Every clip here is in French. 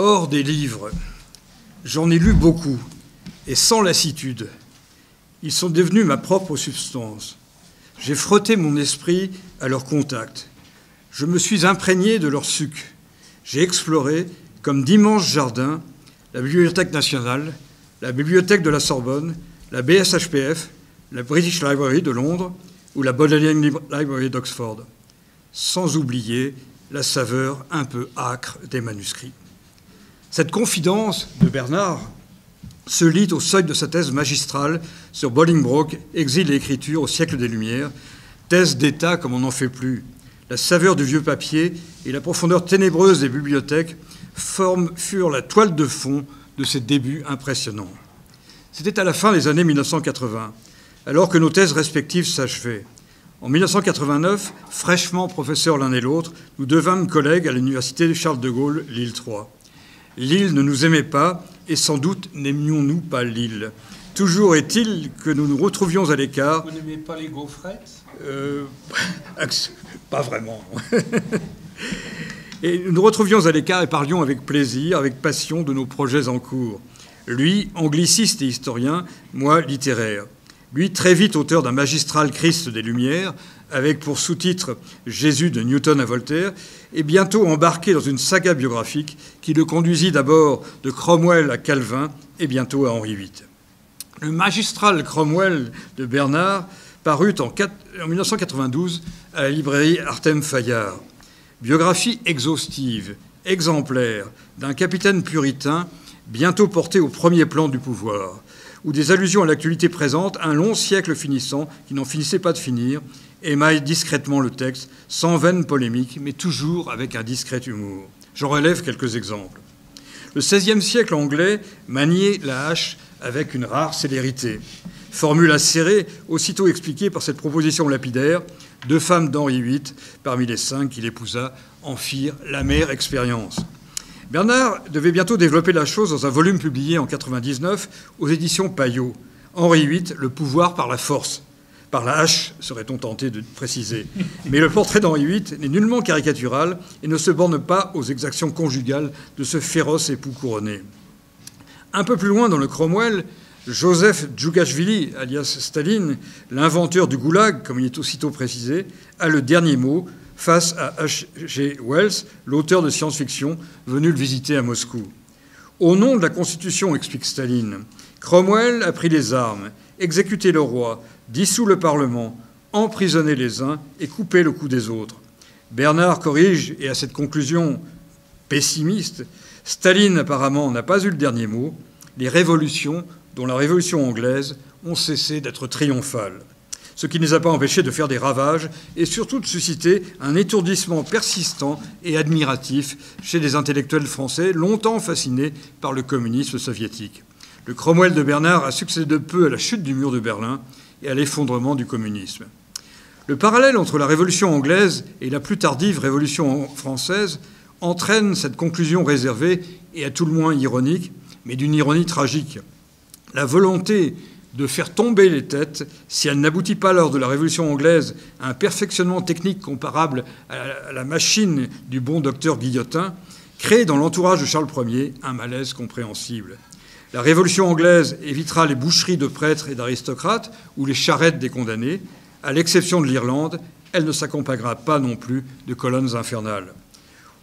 Hors des livres, j'en ai lu beaucoup, et sans lassitude. Ils sont devenus ma propre substance. J'ai frotté mon esprit à leur contact. Je me suis imprégné de leur suc. J'ai exploré, comme d'immenses jardins, la Bibliothèque nationale, la Bibliothèque de la Sorbonne, la BSHPF, la British Library de Londres ou la Bodleian Library d'Oxford, sans oublier la saveur un peu âcre des manuscrits. Cette confidence de Bernard se lit au seuil de sa thèse magistrale sur Bolingbroke, Exil et écriture au siècle des Lumières, thèse d'État comme on n'en fait plus. La saveur du vieux papier et la profondeur ténébreuse des bibliothèques furent la toile de fond de ses débuts impressionnants. C'était à la fin des années 1980, alors que nos thèses respectives s'achevaient. En 1989, fraîchement professeurs l'un et l'autre, nous devînmes collègues à l'université Charles de Gaulle, Lille 3. L'île ne nous aimait pas, et sans doute n'aimions-nous pas l'île. Toujours est-il que nous nous retrouvions à l'écart. Vous n'aimez pas les gaufrettes ? Pas vraiment. Et nous nous retrouvions à l'écart et parlions avec plaisir, avec passion de nos projets en cours. Lui, angliciste et historien, moi, littéraire. Lui, très vite auteur d'un magistral Christ des Lumières, avec pour sous-titre Jésus de Newton à Voltaire, et bientôt embarqué dans une saga biographique qui le conduisit d'abord de Cromwell à Calvin et bientôt à Henri VIII. Le magistral Cromwell de Bernard parut en 1992 à la librairie Artem Fayard. Biographie exhaustive, exemplaire, d'un capitaine puritain bientôt porté au premier plan du pouvoir, où des allusions à l'actualité présente, un long siècle finissant, qui n'en finissait pas de finir, émaille discrètement le texte, sans veine polémique, mais toujours avec un discret humour. J'en relève quelques exemples. Le XVIe siècle anglais maniait la hache avec une rare célérité. Formule acérée, aussitôt expliquée par cette proposition lapidaire, 2 femmes d'Henri VIII, parmi les 5 qu'il épousa, en firent l'amère expérience. Bernard devait bientôt développer la chose dans un volume publié en 1999 aux éditions Payot. Henri VIII, le pouvoir par la force. Par la hache, serait-on tenté de préciser. Mais le portrait d'Henri VIII n'est nullement caricatural et ne se borne pas aux exactions conjugales de ce féroce époux couronné. Un peu plus loin dans le Cromwell, Joseph Djougashvili, alias Staline, l'inventeur du goulag, comme il est aussitôt précisé, a le dernier mot face à H.G. Wells, l'auteur de science-fiction, venu le visiter à Moscou. Au nom de la Constitution, explique Staline, Cromwell a pris les armes, exécuté le roi, dissous le Parlement, emprisonné les uns et coupé le cou des autres. Bernard corrige, et à cette conclusion pessimiste, Staline apparemment n'a pas eu le dernier mot. Les révolutions, dont la révolution anglaise, ont cessé d'être triomphales. Ce qui ne les a pas empêchés de faire des ravages et surtout de susciter un étourdissement persistant et admiratif chez les intellectuels français longtemps fascinés par le communisme soviétique. Le Cromwell de Bernard a succédé de peu à la chute du mur de Berlin et à l'effondrement du communisme. Le parallèle entre la Révolution anglaise et la plus tardive Révolution française entraîne cette conclusion réservée et à tout le moins ironique, mais d'une ironie tragique. La volonté de faire tomber les têtes, si elle n'aboutit pas lors de la Révolution anglaise à un perfectionnement technique comparable à la machine du bon docteur Guillotin, crée dans l'entourage de Charles Ier un malaise compréhensible. La Révolution anglaise évitera les boucheries de prêtres et d'aristocrates ou les charrettes des condamnés. À l'exception de l'Irlande, elle ne s'accompagnera pas non plus de colonnes infernales.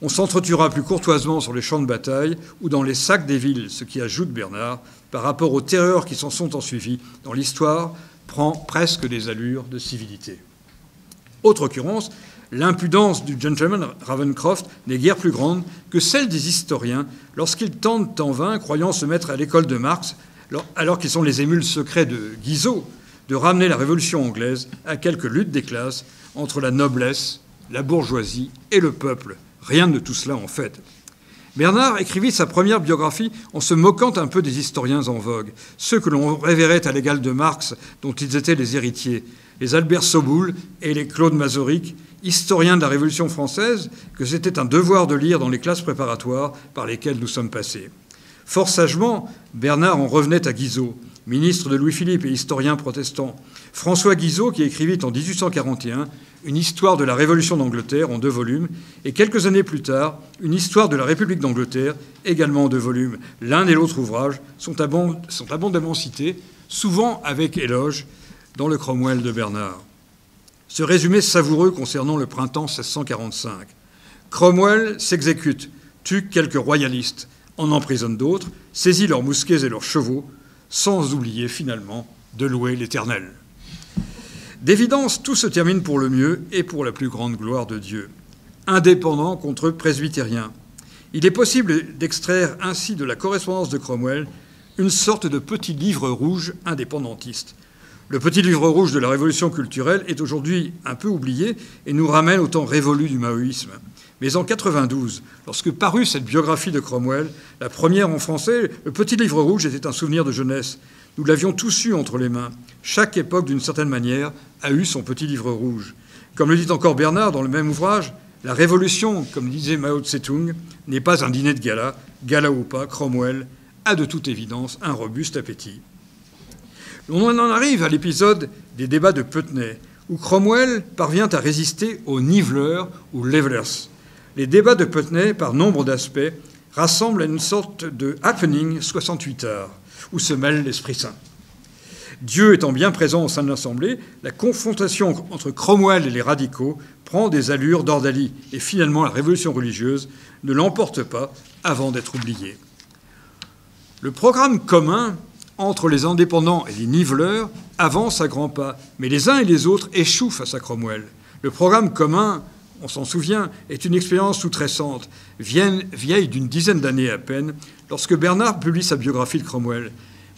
On s'entretuera plus courtoisement sur les champs de bataille ou dans les sacs des villes, ce qui, ajoute Bernard, par rapport aux terreurs qui s'en sont ensuivies dans l'histoire, prend presque des allures de civilité. Autre occurrence, l'impudence du gentleman Ravencroft n'est guère plus grande que celle des historiens lorsqu'ils tentent en vain, croyant se mettre à l'école de Marx, alors qu'ils sont les émules secrets de Guizot, de ramener la Révolution anglaise à quelques luttes des classes entre la noblesse, la bourgeoisie et le peuple. Rien de tout cela en fait. Bernard écrivit sa première biographie en se moquant un peu des historiens en vogue, ceux que l'on révérait à l'égal de Marx, dont ils étaient les héritiers, les Albert Soboul et les Claude Masaryk, historiens de la Révolution française, que c'était un devoir de lire dans les classes préparatoires par lesquelles nous sommes passés. Fort sagement, Bernard en revenait à Guizot, ministre de Louis-Philippe et historien protestant. François Guizot, qui écrivit en 1841 une histoire de la Révolution d'Angleterre en 2 volumes, et quelques années plus tard, une histoire de la République d'Angleterre, également en 2 volumes. L'un et l'autre ouvrage sont abondamment cités, souvent avec éloge, dans le Cromwell de Bernard. Ce résumé savoureux concernant le printemps 1645. Cromwell s'exécute, tue quelques royalistes, en emprisonne d'autres, saisit leurs mousquets et leurs chevaux, sans oublier finalement de louer l'Éternel. D'évidence, tout se termine pour le mieux et pour la plus grande gloire de Dieu. Indépendant contre presbytérien. Il est possible d'extraire ainsi de la correspondance de Cromwell une sorte de petit livre rouge indépendantiste. Le petit livre rouge de la révolution culturelle est aujourd'hui un peu oublié et nous ramène au temps révolu du maoïsme. Mais en 92, lorsque parut cette biographie de Cromwell, la première en français, le petit livre rouge était un souvenir de jeunesse. Nous l'avions tous eu entre les mains. Chaque époque, d'une certaine manière, a eu son petit livre rouge. Comme le dit encore Bernard dans le même ouvrage, la révolution, comme disait Mao Tse-tung, n'est pas un dîner de gala. Gala ou pas, Cromwell a de toute évidence un robuste appétit. On en arrive à l'épisode des débats de Putney, où Cromwell parvient à résister aux niveleurs ou levelers. Les débats de Putney, par nombre d'aspects, rassemblent à une sorte de happening 68 heures, où se mêle l'Esprit Saint. Dieu étant bien présent au sein de l'Assemblée, la confrontation entre Cromwell et les radicaux prend des allures d'ordalie, et finalement la révolution religieuse ne l'emporte pas avant d'être oubliée. Le programme commun entre les indépendants et les niveleurs avance à grands pas, mais les uns et les autres échouent face à Cromwell. Le programme commun, on s'en souvient, est une expérience toute récente, vieille d'une dizaine d'années à peine, lorsque Bernard publie sa biographie de Cromwell,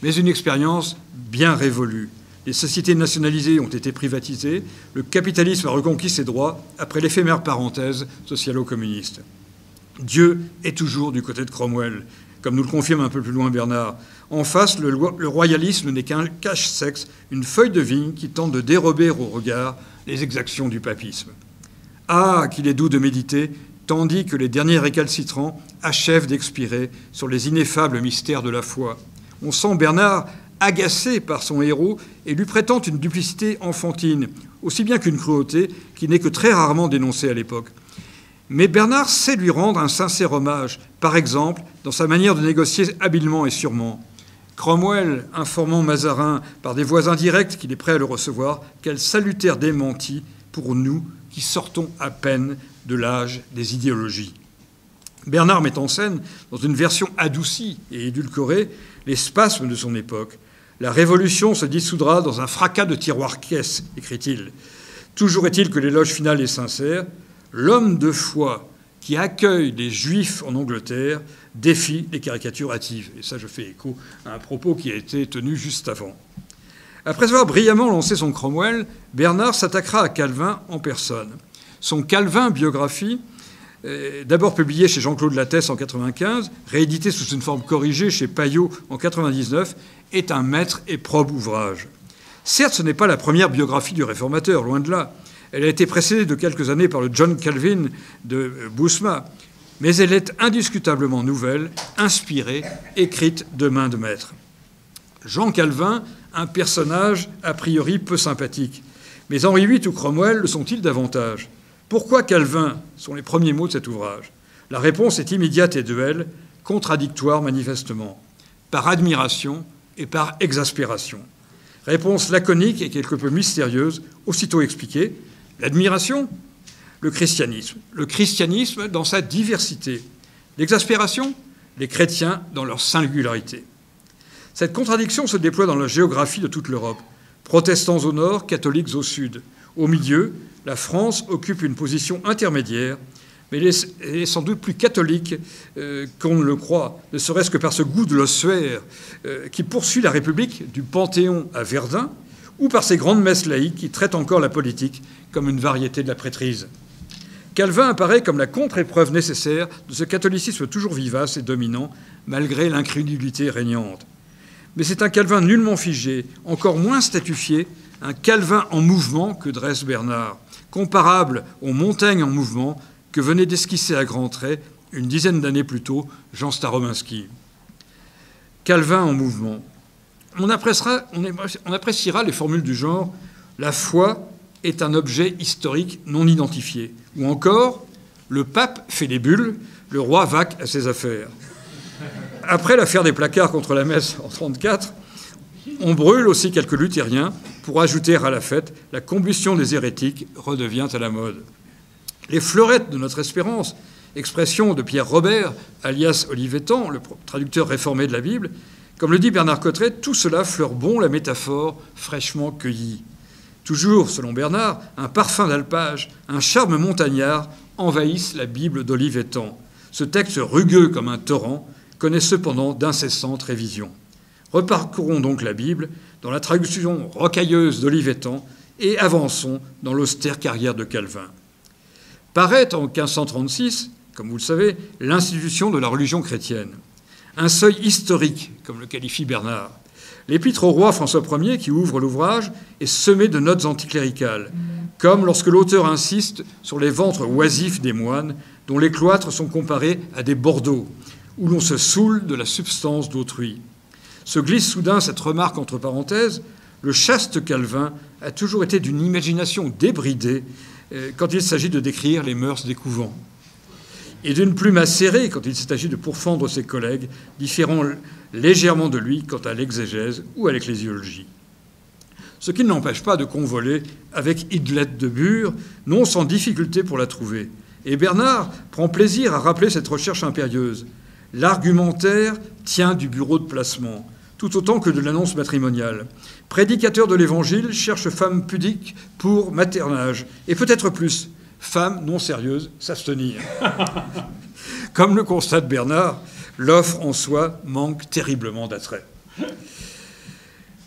mais une expérience bien révolue. Les sociétés nationalisées ont été privatisées, le capitalisme a reconquis ses droits après l'éphémère parenthèse socialo-communiste. Dieu est toujours du côté de Cromwell, comme nous le confirme un peu plus loin Bernard. En face, le royalisme n'est qu'un cache-sexe, une feuille de vigne qui tente de dérober au regard les exactions du papisme. Ah, qu'il est doux de méditer, tandis que les derniers récalcitrants achèvent d'expirer sur les ineffables mystères de la foi. On sent Bernard agacé par son héros et lui prêtant une duplicité enfantine, aussi bien qu'une cruauté qui n'est que très rarement dénoncée à l'époque. Mais Bernard sait lui rendre un sincère hommage, par exemple dans sa manière de négocier habilement et sûrement. Cromwell informant Mazarin par des voies indirectes qu'il est prêt à le recevoir, quel salutaire démenti pour nous qui sortons à peine de l'âge des idéologies. Bernard met en scène, dans une version adoucie et édulcorée, les spasmes de son époque. La Révolution se dissoudra dans un fracas de tiroirs-caisses, écrit-il. Toujours est-il que l'éloge final est sincère. L'homme de foi qui accueille les Juifs en Angleterre défie les caricatures hâtives. Et ça, je fais écho à un propos qui a été tenu juste avant. Après avoir brillamment lancé son Cromwell, Bernard s'attaquera à Calvin en personne. Son Calvin biographie, d'abord publié chez Jean-Claude Lattès en 1995, réédité sous une forme corrigée chez Payot en 1999, est un maître et probe ouvrage. Certes, ce n'est pas la première biographie du réformateur, loin de là. Elle a été précédée de quelques années par le John Calvin de Bousma, mais elle est indiscutablement nouvelle, inspirée, écrite de main de maître. Jean Calvin, un personnage a priori peu sympathique. Mais Henri VIII ou Cromwell le sont-ils davantage ? Pourquoi Calvin sont les premiers mots de cet ouvrage ? La réponse est immédiate et duelle, contradictoire manifestement, par admiration et par exaspération. Réponse laconique et quelque peu mystérieuse, aussitôt expliquée. L'admiration, le christianisme dans sa diversité. L'exaspération, les chrétiens dans leur singularité. Cette contradiction se déploie dans la géographie de toute l'Europe. Protestants au nord, catholiques au sud. Au milieu, la France occupe une position intermédiaire, mais elle est sans doute plus catholique qu'on ne le croit, ne serait-ce que par ce goût de l'ossuaire qui poursuit la République du Panthéon à Verdun, ou par ces grandes messes laïques qui traitent encore la politique comme une variété de la prêtrise. Calvin apparaît comme la contre-épreuve nécessaire de ce catholicisme toujours vivace et dominant, malgré l'incrédulité régnante. Mais c'est un Calvin nullement figé, encore moins statufié, un Calvin en mouvement que dresse Bernard, comparable aux montagnes en mouvement que venait d'esquisser à grands traits, une dizaine d'années plus tôt, Jean Starominski. Calvin en mouvement. On appréciera les formules du genre « la foi est un objet historique non identifié » ou encore « le pape fait des bulles, le roi vaque à ses affaires ». Après l'affaire des placards contre la messe en 1934, on brûle aussi quelques luthériens pour ajouter à la fête « la combustion des hérétiques redevient à la mode ». Les fleurettes de notre espérance, expression de Pierre Robert, alias Olivetan, le traducteur réformé de la Bible, comme le dit Bernard Cotteret, tout cela fleure bon la métaphore fraîchement cueillie. Toujours, selon Bernard, un parfum d'alpage, un charme montagnard envahissent la Bible d'Olivetan. Ce texte rugueux comme un torrent connaît cependant d'incessantes révisions. Reparcourons donc la Bible dans la traduction rocailleuse d'Olivetan et avançons dans l'austère carrière de Calvin. Paraît en 1536, comme vous le savez, l'institution de la religion chrétienne. Un seuil historique, comme le qualifie Bernard. L'épître au roi François Ier, qui ouvre l'ouvrage, est semé de notes anticléricales, comme lorsque l'auteur insiste sur les ventres oisifs des moines, dont les cloîtres sont comparés à des bordeaux, où l'on se saoule de la substance d'autrui. Se glisse soudain cette remarque entre parenthèses, le chaste Calvin a toujours été d'une imagination débridée quand il s'agit de décrire les mœurs des couvents, et d'une plume acérée quand il s'agit de pourfendre ses collègues, différant légèrement de lui quant à l'exégèse ou à l'ecclésiologie. Ce qui ne l'empêche pas de convoler avec Idlette de Bure, non sans difficulté pour la trouver. Et Bernard prend plaisir à rappeler cette recherche impérieuse. L'argumentaire tient du bureau de placement, tout autant que de l'annonce matrimoniale. Prédicateur de l'Évangile cherche femme pudique pour maternage, et peut-être plus, femme non sérieuse, s'abstenir. Comme le constate Bernard, l'offre en soi manque terriblement d'attrait.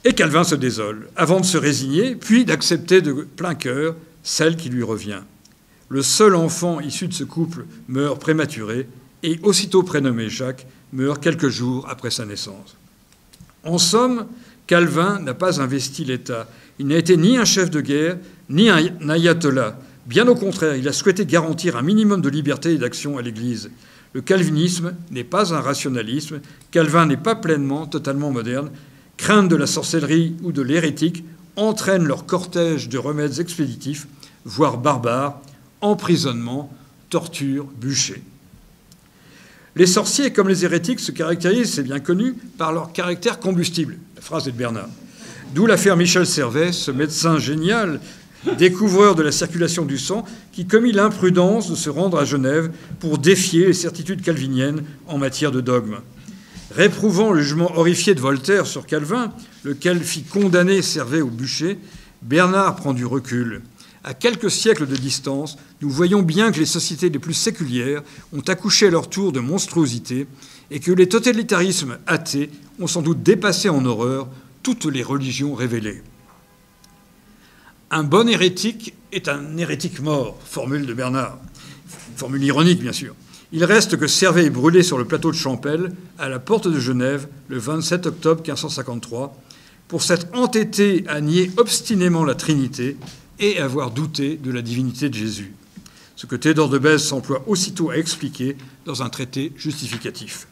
Et Calvin se désole, avant de se résigner, puis d'accepter de plein cœur celle qui lui revient. Le seul enfant issu de ce couple meurt prématuré, et aussitôt prénommé Jacques, meurt quelques jours après sa naissance. En somme, Calvin n'a pas investi l'État. Il n'a été ni un chef de guerre, ni un ayatollah. Bien au contraire, il a souhaité garantir un minimum de liberté et d'action à l'Église. Le calvinisme n'est pas un rationalisme. Calvin n'est pas pleinement, totalement moderne. Crainte de la sorcellerie ou de l'hérétique entraîne leur cortège de remèdes expéditifs, voire barbares, emprisonnement, torture, bûcher. Les sorciers, comme les hérétiques, se caractérisent, c'est bien connu, par leur caractère combustible. La phrase est de Bernard. D'où l'affaire Michel Servet, ce médecin génial, découvreur de la circulation du sang, qui commit l'imprudence de se rendre à Genève pour défier les certitudes calviniennes en matière de dogme. Réprouvant le jugement horrifié de Voltaire sur Calvin, lequel fit condamner Servet au bûcher, Bernard prend du recul. À quelques siècles de distance, nous voyons bien que les sociétés les plus séculières ont accouché à leur tour de monstruosités et que les totalitarismes athées ont sans doute dépassé en horreur toutes les religions révélées. Un bon hérétique est un hérétique mort, formule de Bernard. Formule ironique, bien sûr. Il reste que Servet est brûlé sur le plateau de Champel, à la porte de Genève, le 27 octobre 1553, pour s'être entêté à nier obstinément la Trinité et avoir douté de la divinité de Jésus, ce que Théodore de Bèze s'emploie aussitôt à expliquer dans un traité justificatif.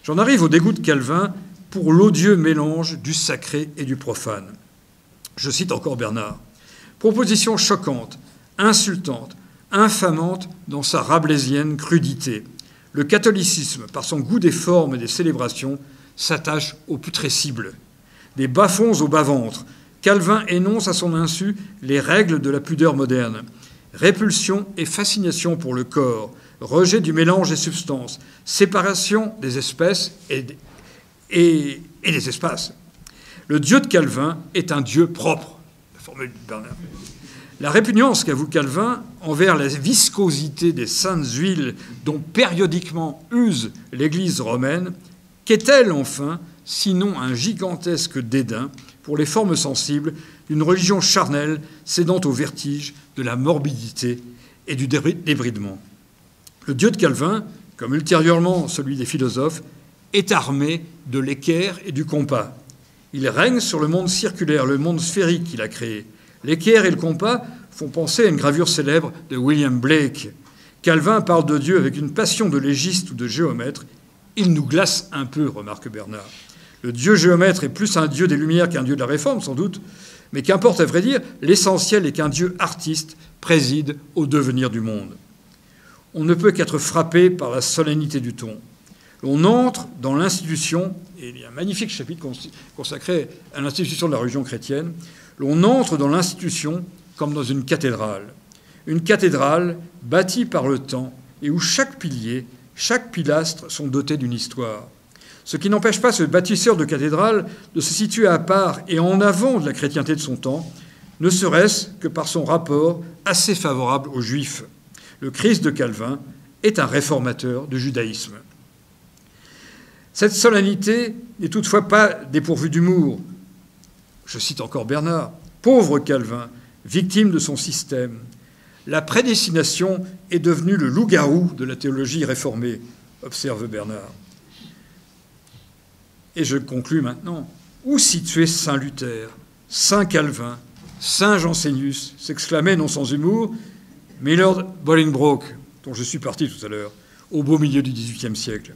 J'en arrive au dégoût de Calvin pour l'odieux mélange du sacré et du profane. Je cite encore Bernard. « Proposition choquante, insultante, infamante dans sa rabelaisienne crudité. Le catholicisme, par son goût des formes et des célébrations, s'attache au putrescible. Des bas-fonds au bas-ventre, Calvin énonce à son insu les règles de la pudeur moderne. Répulsion et fascination pour le corps, rejet du mélange des substances, séparation des espèces et des espaces. Le Dieu de Calvin est un Dieu propre. » La formule de Bernard. La répugnance qu'avoue Calvin envers la viscosité des saintes huiles dont périodiquement use l'Église romaine, qu'est-elle enfin, sinon un gigantesque dédain pour les formes sensibles d'une religion charnelle cédant au vertige de la morbidité et du débridement. Le Dieu de Calvin, comme ultérieurement celui des philosophes, est armé de l'équerre et du compas. Il règne sur le monde circulaire, le monde sphérique qu'il a créé. L'équerre et le compas font penser à une gravure célèbre de William Blake. Calvin parle de Dieu avec une passion de légiste ou de géomètre, Il nous glace un peu, remarque Bernard. Le dieu géomètre est plus un dieu des Lumières qu'un dieu de la Réforme, sans doute, mais qu'importe à vrai dire, l'essentiel est qu'un dieu artiste préside au devenir du monde. On ne peut qu'être frappé par la solennité du ton. On entre dans l'institution, et il y a un magnifique chapitre consacré à l'institution de la religion chrétienne, l'on entre dans l'institution comme dans une cathédrale bâtie par le temps et où chaque pilier, chaque pilastre sont dotés d'une histoire. Ce qui n'empêche pas ce bâtisseur de cathédrale de se situer à part et en avant de la chrétienté de son temps, ne serait-ce que par son rapport assez favorable aux Juifs. Le Christ de Calvin est un réformateur du judaïsme. Cette solennité n'est toutefois pas dépourvue d'humour. Je cite encore Bernard. « Pauvre Calvin, victime de son système. La prédestination est devenue le loup-garou de la théologie réformée, observe Bernard. » Et je conclus maintenant. Où situer Saint Luther, Saint Calvin, Saint Jansénius, s'exclamait non sans humour Milord Bolingbroke, dont je suis parti tout à l'heure, au beau milieu du XVIIIe siècle.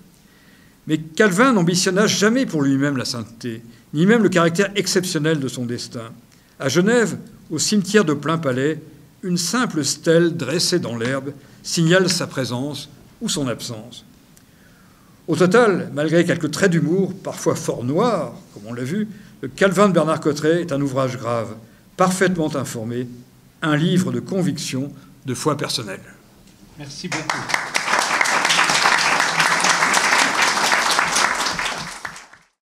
Mais Calvin n'ambitionna jamais pour lui-même la sainteté, ni même le caractère exceptionnel de son destin. À Genève, au cimetière de Plainpalais, une simple stèle dressée dans l'herbe signale sa présence ou son absence. Au total, malgré quelques traits d'humour, parfois fort noirs, comme on l'a vu, le Calvin de Bernard Cotteret est un ouvrage grave, parfaitement informé, un livre de conviction, de foi personnelle. Merci beaucoup.